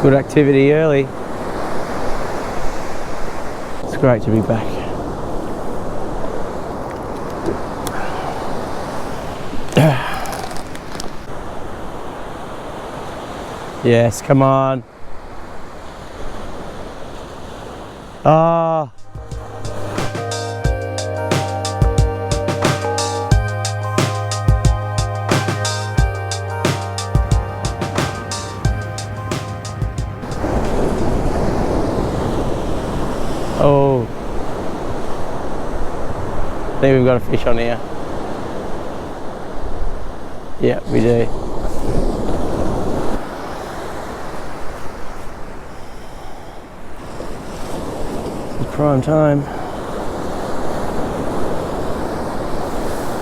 Good activity early. It's great to be back. Yes, come on. Ah. Oh. I think we've got a fish on here. Yeah, we do. Prime time.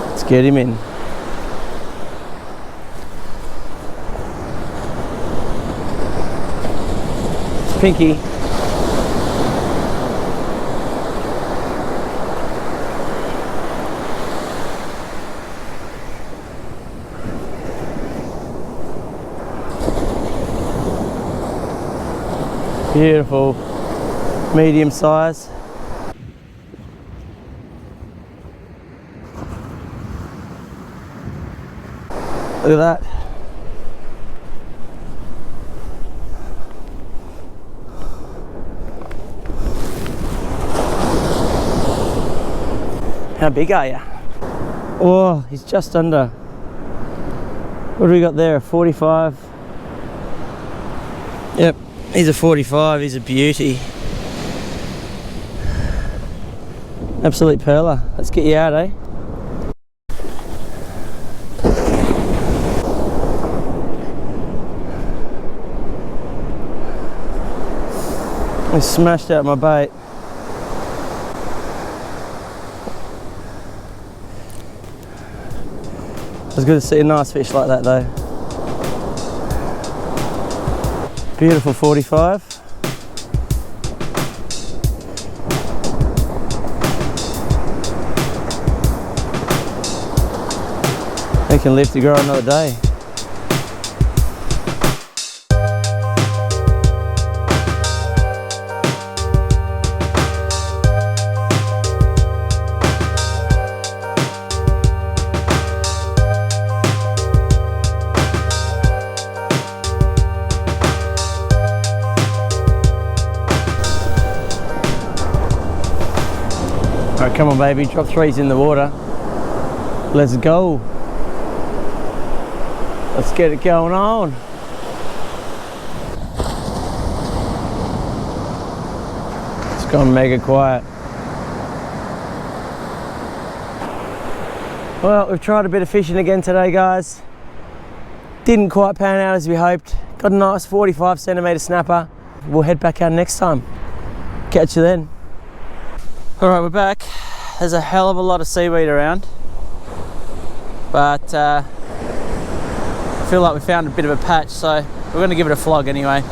Let's get him in. Pinky. Beautiful. Medium size. Look at that. How big are you? Oh, he's just under. What do we got there? A 45? Yep, he's a 45. He's a beauty. Absolute perler. Let's get you out, eh? I smashed out my bait. It's good to see a nice fish like that though. Beautiful 45. They can live to grow another day. Alright, come on baby, drop threes in the water. Let's go. Let's get it going on. It's gone mega quiet. Well, we've tried a bit of fishing again today, guys. Didn't quite pan out as we hoped. Got a nice 45 centimetre snapper. We'll head back out next time. Catch you then. Alright, we're back. There's a hell of a lot of seaweed around, but I feel like we found a bit of a patch, so we're going to give it a flog anyway.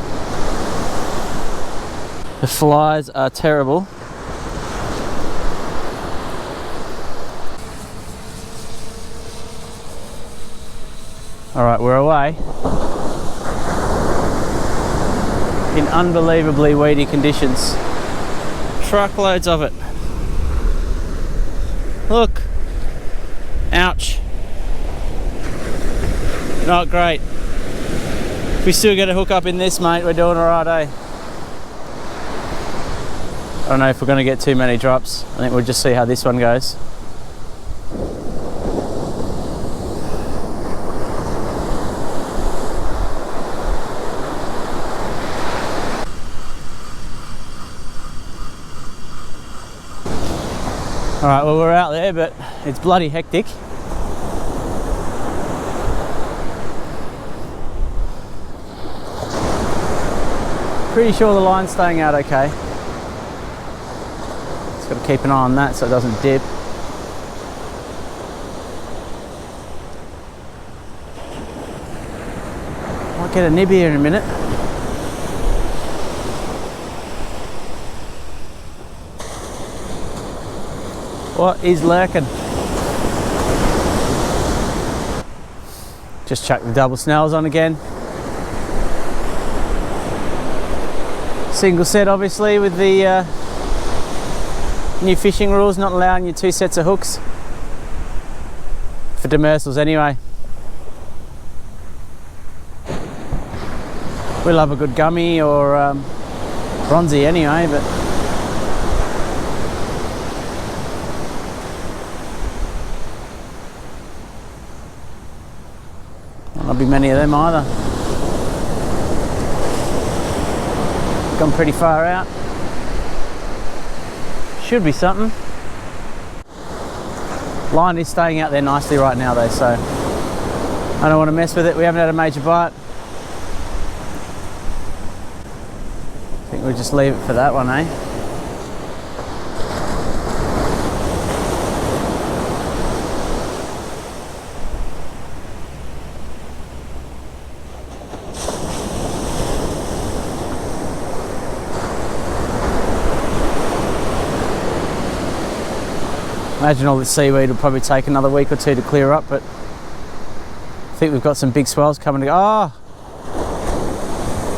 The flies are terrible. Alright, we're away in unbelievably weedy conditions. Truckloads of it. Look. Ouch. Not great. If we still get a hook up in this, mate, we're doing alright, eh? I don't know if we're going to get too many drops. I think we'll just see how this one goes. Alright, well we're out there, but it's bloody hectic. Pretty sure the line's staying out okay. Just got to keep an eye on that so it doesn't dip. Might get a nib here in a minute. What is lurking? Just chuck the double snells on again. Single set, obviously, with the new fishing rules not allowing you 2 sets of hooks for demersals anyway. We love a good gummy or bronzy anyway, but not be many of them either. Gone pretty far out. Should be something. Line is staying out there nicely right now though, so I don't want to mess with it. We haven't had a major bite. I think we'll just leave it for that one, eh? Imagine all this seaweed will probably take another week or 2 to clear up, but I think we've got some big swells coming to go. Oh!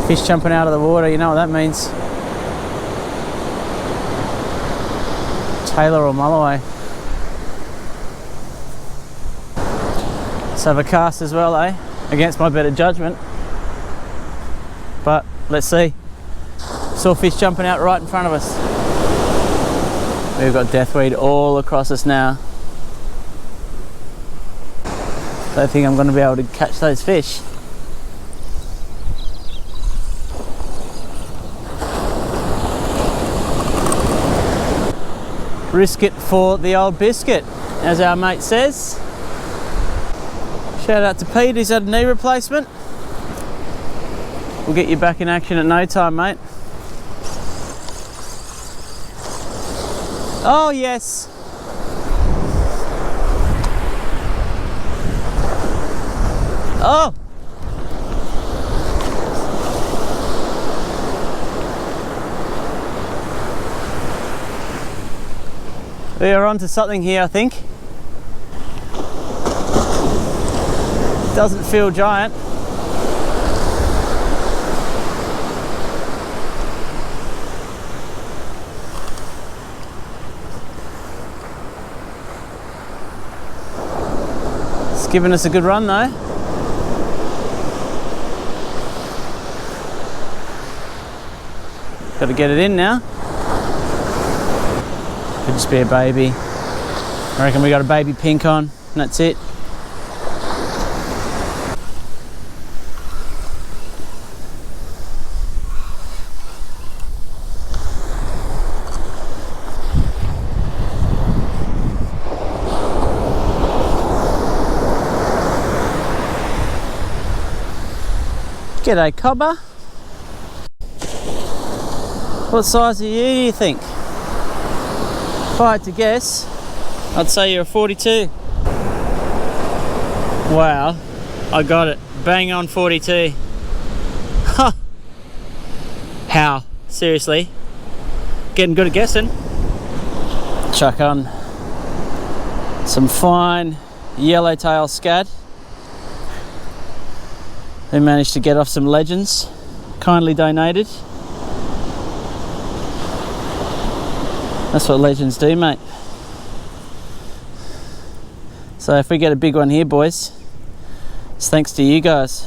Fish jumping out of the water, you know what that means. Tailor or mulloway. Let's have a cast as well, eh? Against my better judgment. But let's see. Saw fish jumping out right in front of us. We've got deathweed all across us now. Don't think I'm going to be able to catch those fish. Risk it for the old biscuit, as our mate says. Shout out to Pete, he's had a knee replacement. We'll get you back in action at no time, mate. Oh yes. Oh. We are onto something here, I think. Doesn't feel giant. It's given us a good run though. Got to get it in now. Could just be a baby. I reckon we got a baby pink on, and that's it. G'day, cobber. What size are you, do you think? If I had to guess, I'd say you're a 42. Wow, I got it. Bang on 42. Huh. How? Seriously? Getting good at guessing. Chuck on some fine yellowtail scad. We managed to get off some legends, kindly donated. That's what legends do, mate. So if we get a big one here, boys, it's thanks to you guys.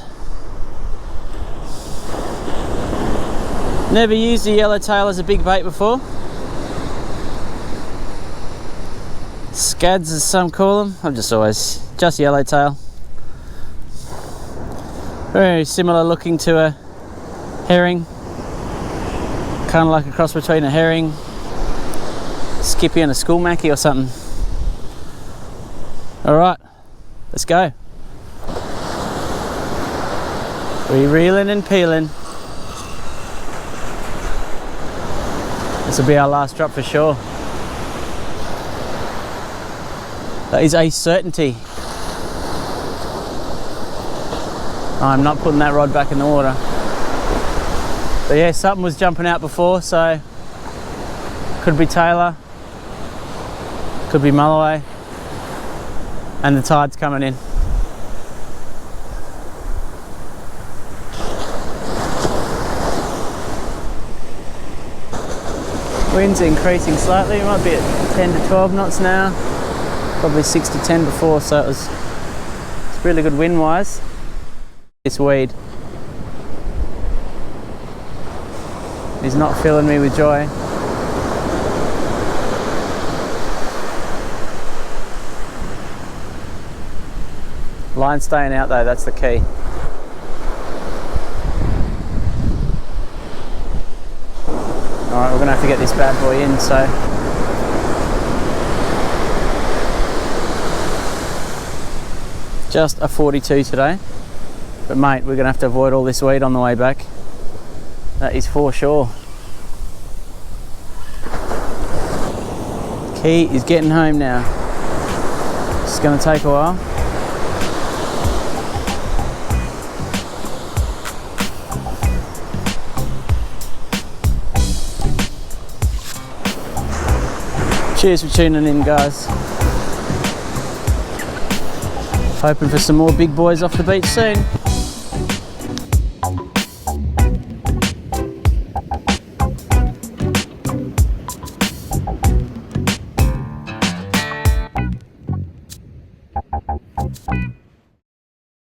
Never used a yellowtail as a big bait before. Scads as some call them. I've just yellowtail. Very similar looking to a herring. Kind of like a cross between a herring, skippy and a school mackie or something. All right, let's go. We reeling and peeling. This will be our last drop for sure. That is a certainty. I'm not putting that rod back in the water. But yeah, something was jumping out before, so could be tailor, could be mulloway, and the tide's coming in. Wind's increasing slightly, it might be at 10 to 12 knots now. Probably 6 to 10 before, so it's really good wind wise. This weed is not filling me with joy. Line staying out though, that's the key. Alright, we're going to have to get this bad boy in, so just a 42 today. But mate, we're going to have to avoid all this weed on the way back. That is for sure. Key is getting home now. It's going to take a while. Cheers for tuning in, guys. Hoping for some more big boys off the beach soon.